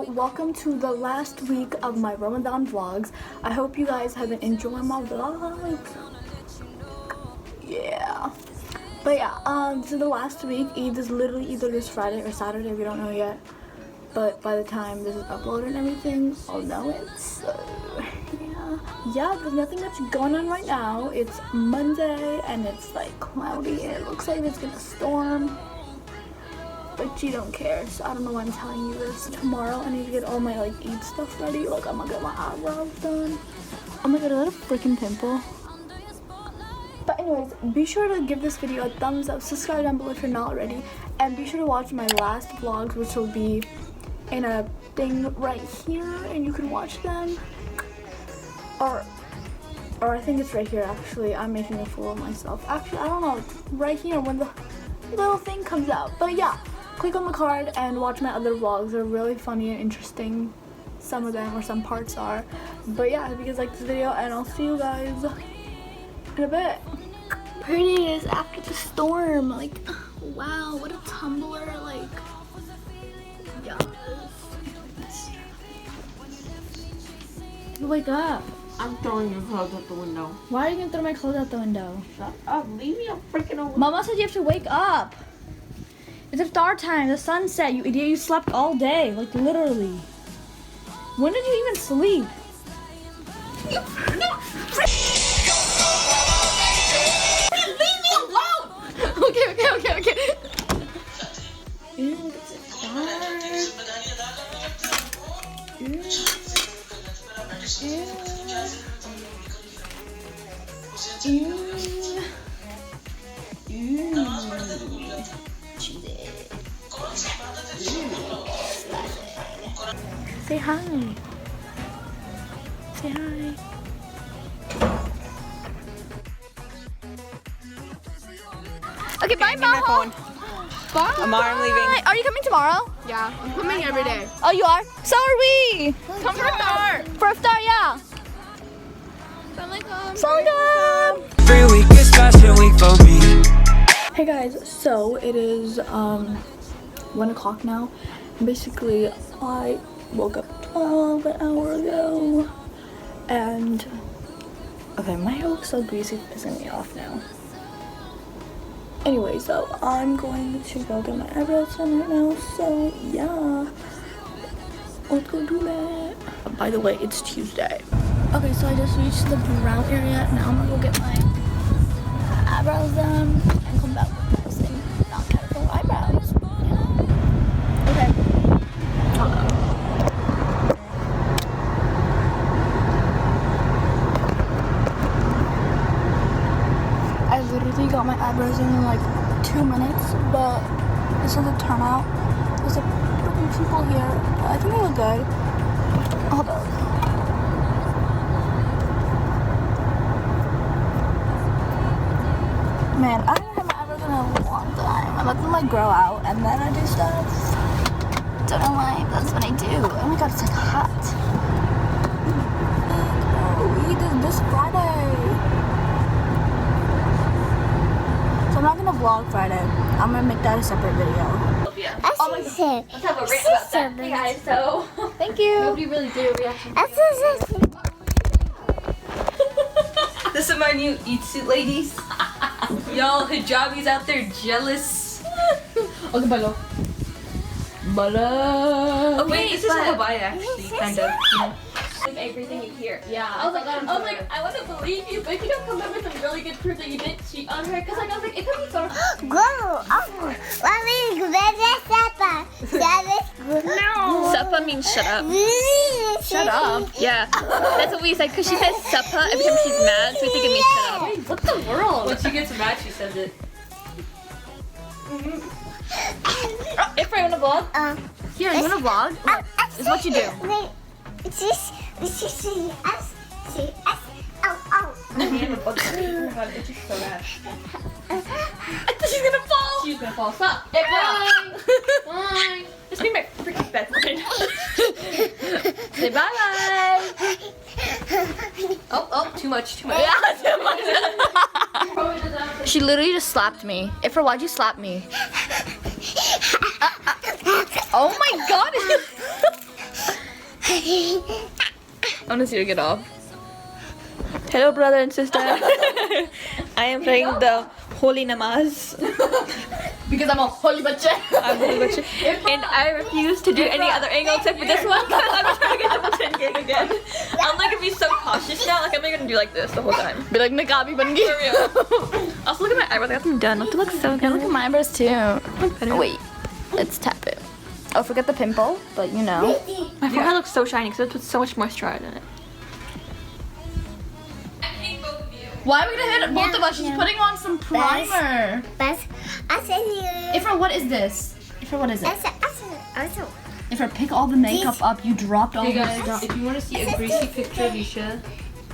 so welcome to the last week of my Ramadan vlogs. I hope you guys have been enjoying my vlogs. Yeah. But yeah, this is the last week. Eid is literally either this Friday or Saturday, we don't know yet. But by the time this is uploaded and everything, I'll know it. So yeah, there's nothing much going on right now. It's Monday and it's like cloudy and it looks like it's gonna storm. But you don't care, so I don't know why I'm telling you this. Tomorrow I need to get all my like Eid stuff ready. Like I'm gonna get my eyebrows done. Oh my god, is that a freaking pimple? But anyways, be sure to give this video a thumbs up, subscribe down below if you're not already, and be sure to watch my last vlogs, which will be in a thing right here, and you can watch them. Or I think it's right here actually. I'm making a fool of myself. Actually, I don't know. It's right here when the little thing comes out. But yeah, click on the card and watch my other vlogs. They're really funny and interesting. Some of them, or some parts are. But yeah, I hope you guys like this video, and I'll see you guys in a bit. Pretty is after the storm. Like, wow, what a tumbler. Like, yes. Wake up. I'm throwing your clothes out the window. Why are you gonna throw my clothes out the window? Shut up. Leave me freaking alone. Mama said you have to wake up. It's iftar time. The sunset. You idiot. You slept all day. Like, literally. When did you even sleep? Leave me alone! Okay. Ew, it's dark. Say hi. Say hi. Okay, bye, Maho. Bye. I'm leaving. Are you coming tomorrow? Yeah, I'm coming every day. Oh, you are? So are we. Come for iftar. For iftar, yeah. Assalamualaikum. Every week is fashion week for me. Hey guys, so it is 1 o'clock now. Basically, I woke up an hour ago, and okay, my hair looks so greasy, it's pissing me off now. Anyway, so I'm going to go get my eyebrows done right now. So yeah, let's go do that. By the way, it's Tuesday. Okay, so I just reached the brow area. Now I'm gonna go get my eyebrows done and come back with this and not colorful eyebrows. Yeah. Okay. I literally got my eyebrows in like 2 minutes, but this is the turnout. There's a freaking people here. I think they look good. Hold on. Man, I haven't had my eyebrows in a long time. I let them like grow out and then I do stuff. Don't know why, that's what I do. Oh my god, it's like hot. Oh, Eid is this Friday. So I'm not gonna vlog Friday. I'm gonna make that a separate video. Oh my god. Let's have a rant about that. Hey guys, so Thank you. nobody really did a reaction. This is my new Eid suit, ladies. Y'all hijabis out there jealous. Okay, balo. Balo. Oh wait, this is a Hawaii actually, kind of. You know. Like everything you hear. Yeah, I was like, I want to believe you, but if you don't come up with some really good proof that you didn't cheat on her, because like, I was like, it could be so. No. Suppa means shut up. Shut up. Yeah, that's what we said, because she says suppa every time she's mad, so we think it means shut up. Wait, what the world? When she gets mad, she says it. If I want to vlog? Here, you wanna vlog? This is what you do. It's just so bad. I thought she's gonna fall. She's gonna fall. Stop. Hey, bye. Bye. Just be my freaking best friend. Say bye. Oh, too much. Yeah, too much. She literally just slapped me. Ifra, why'd you slap me? Oh my god! I want to see her get off. Hello, brother and sister. I am praying the holy namaz. Because I'm a holy bacha. I'm holy bacha. And I refuse to do any other angle except for this one because I'm trying to get double chin cake again. I'm like gonna be so cautious now. Like I'm gonna do like this the whole time. Be like Nagabi Bangi. For real. Also look at my eyebrows. I got them done. Look so good. Look at my eyebrows too. Better. Wait, let's tap it. Oh, forget the pimple, but you know. My forehead looks so shiny because I put so much moisturizer in it. Why are we gonna hit both of us? She's putting on some primer. Ifra, what is this? Ifra, what is it? Ifra, pick all the makeup up. You dropped all Hey the guys, stuff. if you want to see a greasy picture of Isha,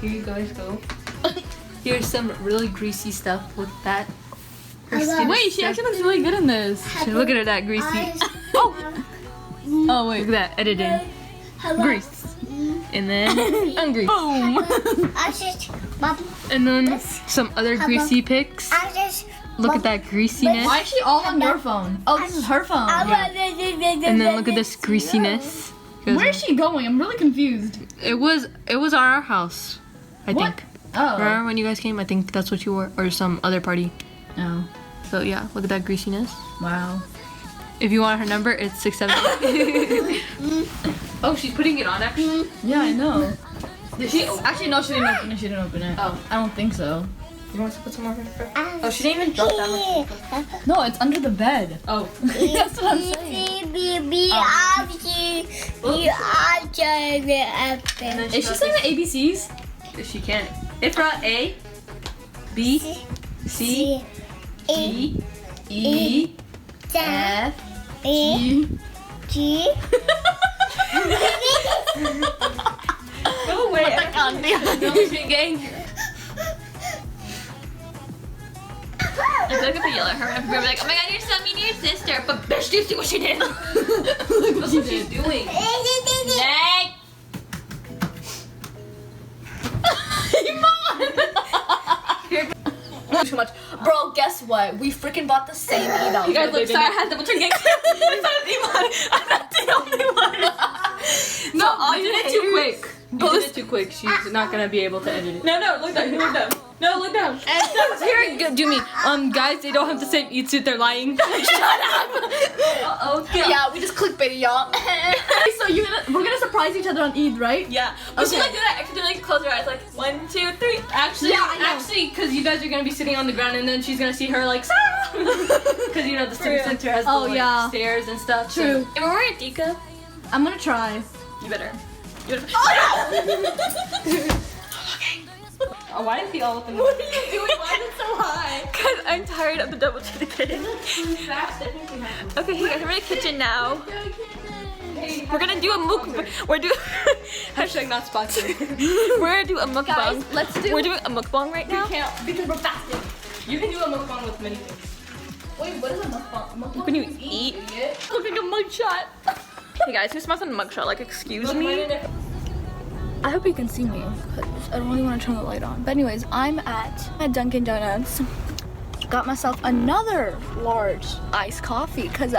here you guys go. Here's some really greasy stuff with that. Her skin Wait, is she so- actually looks really good in this. Look at her, that greasy. Oh wait. Look at that, editing. Grease. And then ungrease. Boom. And then some other greasy pics. Look at that greasiness. Why is she all on your phone? Oh, this is her phone. And then look at this greasiness. Where is she going? I'm really confused. It was our house, I think. Oh. Remember when you guys came? I think that's what you wore, or some other party. Oh. So yeah, look at that greasiness. Wow. If you want her number, it's 678. Oh, she's putting it on actually. Yeah, I know. Did she? Actually, no, she didn't open it. She didn't open it. Oh. I don't think so. You want to put some more? Oh, she didn't even drop that much. No, it's under the bed. Oh. That's what I'm saying. Is she saying the ABCs? If she can. Ifra, A, B, C, D, E, F, G. Go away. I can't be gang. I feel like if I yell at her, I'm gonna be like, oh my god, you're so mean to your sister. But bitch, do you see what she did? Look what she's doing. Nay! Too much. Bro, guess what? We freaking bought the same email. You guys look sorry, I had double chin cake. I'm not the only one. No, you did it too quick. You did it too quick. She's not gonna be able to edit it. No, look down, look down. No, look down. And here, do me. Guys, they don't have the same eat suit. They're lying. Shut up. Okay. Yeah, we just clickbaited y'all. So we're gonna surprise each other on Eid, right? Yeah. We should like do that accidentally close her eyes like 1, 2, 3. Actually, Yeah, I know. because you guys are gonna be sitting on the ground, and then she's gonna see her like, Sarah, because you know the civic center has the Oh, like, yeah. stairs and stuff. True. If we're wearing a Dika, I'm gonna try. you better. Oh, why is he all up in the? What are you doing? Why is it so high? Because I'm tired of the double chin cake. Okay, hey guys, we're in the kitchen now. We're gonna do a mukbang. Hashtag not sponsored. We're gonna do a mukbang. Guys, let's do. We're doing a mukbang right now. Can't because we're fasting. You can do a mukbang with many things. Wait, what is a mukbang? When you eat, look like a mugshot. Hey guys, who smells like a mugshot? Like, excuse me? I hope you can see me because I don't really want to turn the light on. But anyways, I'm at Dunkin' Donuts. Got myself another large iced coffee because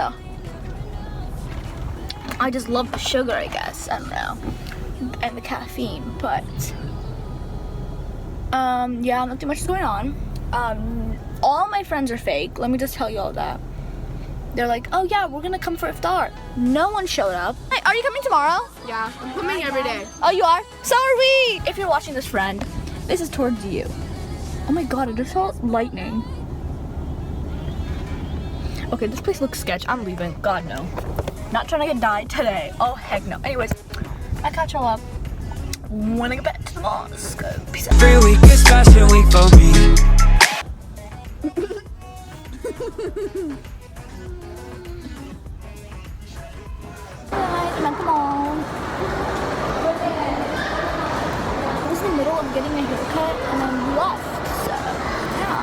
I just love the sugar, I guess. I don't know. And the caffeine, but yeah, not too much is going on. All my friends are fake. Let me just tell you all that. They're like, oh yeah, we're gonna come for iftar. No one showed up. Hey, are you coming tomorrow? Yeah, I'm coming every day. Oh, you are? So are we! If you're watching this, friend, this is towards you. Oh my god, I just saw lightning. Okay, this place looks sketch. I'm leaving. God, no. Not trying to get dyed today. Oh, heck no. Anyways, I'll catch y'all up when I get back to the mosque. Peace out. Every week is fashion week for me. I'm at the mall. I was in the middle of getting a haircut and then we left, so yeah.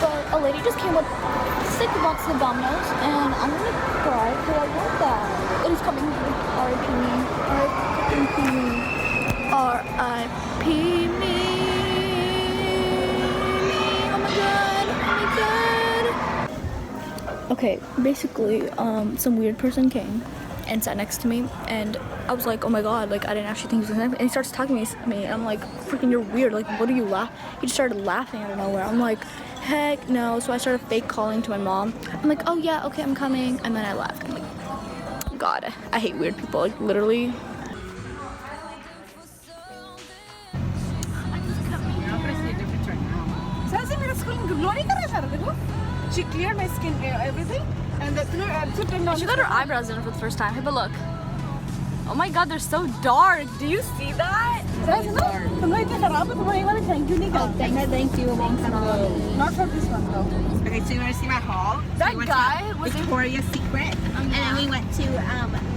But a lady just came with 6 boxes of Domino's and I'm gonna cry because I want that. It is coming. R.I.P. me. R.I.P. me. R.I.P. me. Oh my god. Oh my god. Okay, basically, some weird person came and sat next to me, and I was like, oh my god, like I didn't actually think he was gonna, and he starts talking to me, and I'm like, freaking, you're weird, like what are you he just started laughing out of nowhere. I'm like, heck no. So I started fake calling to my mom. I'm like, oh yeah, okay, I'm coming, and then I left. I'm like, god, I hate weird people, like literally. She cleared my skin, everything, and She got her eyebrows done for the first time. Have a look. Oh my god, they're so dark. Do you see that? thank you. Thank you. Not for this one though. Okay, so you want to see my haul? That guy was Victoria's Secret, and then we went to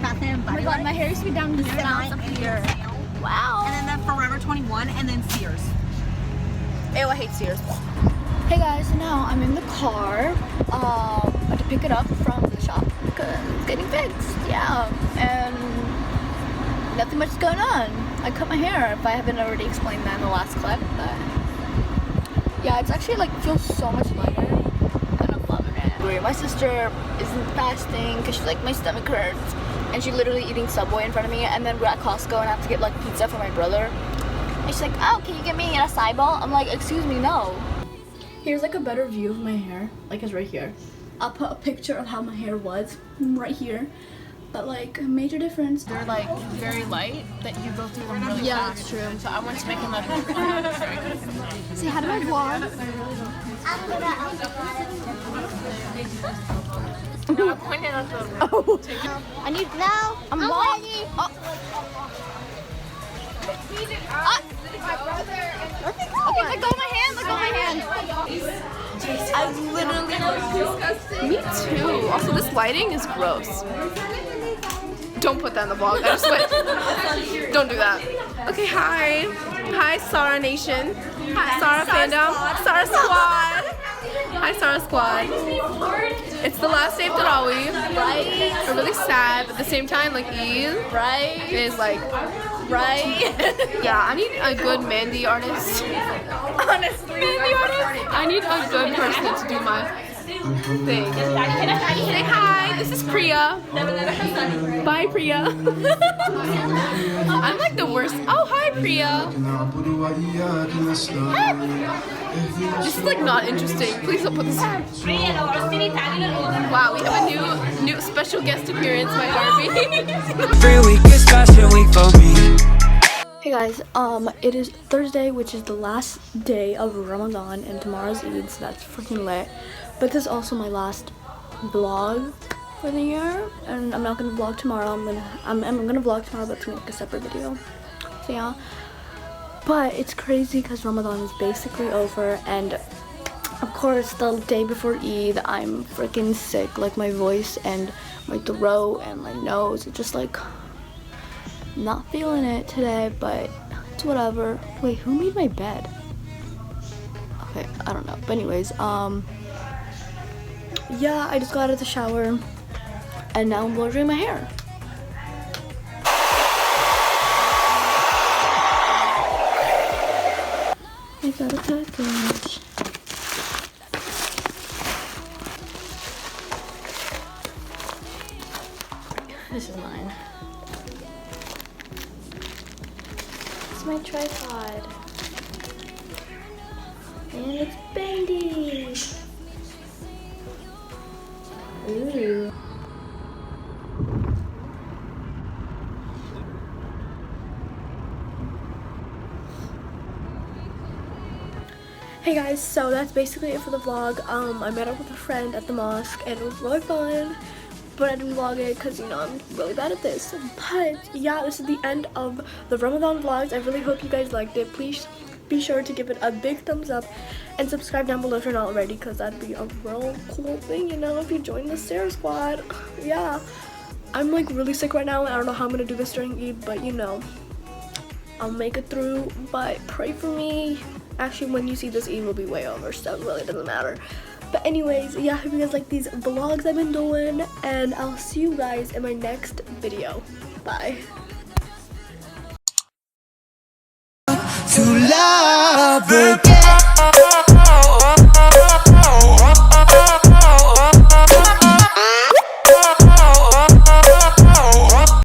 Bath and Oh my Body god, Works, my hair used to be down to Nine, up and here. Sale, Wow. and then the Forever 21, and then Sears. Ew, I hate Sears. Hey guys, so now I'm in the car. I had to pick it up from the shop because it's getting fixed. Yeah, and nothing much is going on. I cut my hair, if I haven't already explained that in the last clip, but yeah, it's actually like feels so much lighter, and I'm loving it. My sister isn't fasting because she's like, my stomach hurts, and she's literally eating Subway in front of me, and then we're at Costco and I have to get like pizza for my brother. And she's like, oh, can you get me an acai bowl? I'm like, excuse me, no. Here's like a better view of my hair, like it's right here. I'll put a picture of how my hair was right here, but like a major difference. They're like very light that you go through them really Yeah, fast. that's true. So I want to make another. See, how do I vlog? No, I pointed at the. Oh, I need now. I'm ready. Oh. Okay, let go of my hand, let go of my hand. I literally. Me too. Also, this lighting is gross. Don't put that in the vlog. I just like. Don't do that. Okay, hi. Hi, Sarah Nation. Hi, Sarah Fandom. Sarah Squad. Hi, Sarah Squad. It's the last day of Tarawih. Right? We're really sad, but at the same time, like Eid Right? is like. Right? Yeah, I need a good Mandy artist. Honestly. Mandy artist? I need a good person to do my thing. Say hi, this is Priya. Bye, Priya. I'm like the worst. Oh, hi, Priya. This is like not interesting. Please don't put this. Wow, we have a new special guest appearance by Harvey. Every week is fashion week for me. Hey guys, it is Thursday, which is the last day of Ramadan, and tomorrow's Eid, so that's freaking lit. But this is also my last vlog for the year, and I'm not gonna vlog tomorrow. I'm gonna vlog tomorrow, but it's gonna be like a separate video. So yeah, but it's crazy because Ramadan is basically over, and of course the day before Eid, I'm freaking sick. Like my voice and my throat and my nose, it's just like. Not feeling it today, but it's whatever. Wait, who made my bed? Okay, I don't know. But anyways, yeah, I just got out of the shower and now I'm blow drying my hair. I got a package. This is mine. My tripod, and it's bendy. Ooh. Hey guys, so that's basically it for the vlog. I met up with a friend at the mosque and it was really fun. But I didn't vlog it because, you know, I'm really bad at this. But yeah, this is the end of the Ramadan vlogs. I really hope you guys liked it. Please be sure to give it a big thumbs up and subscribe down below if you're not already, because that'd be a real cool thing, you know, if you join the Sarah Squad. Yeah, I'm like really sick right now. I don't know how I'm gonna do this during Eid, but you know, I'll make it through. But pray for me. Actually, when you see this, Eid will be way over, so it really doesn't matter. But anyways, yeah, I hope you guys like these vlogs I've been doing, and I'll see you guys in my next video. Bye. To love again.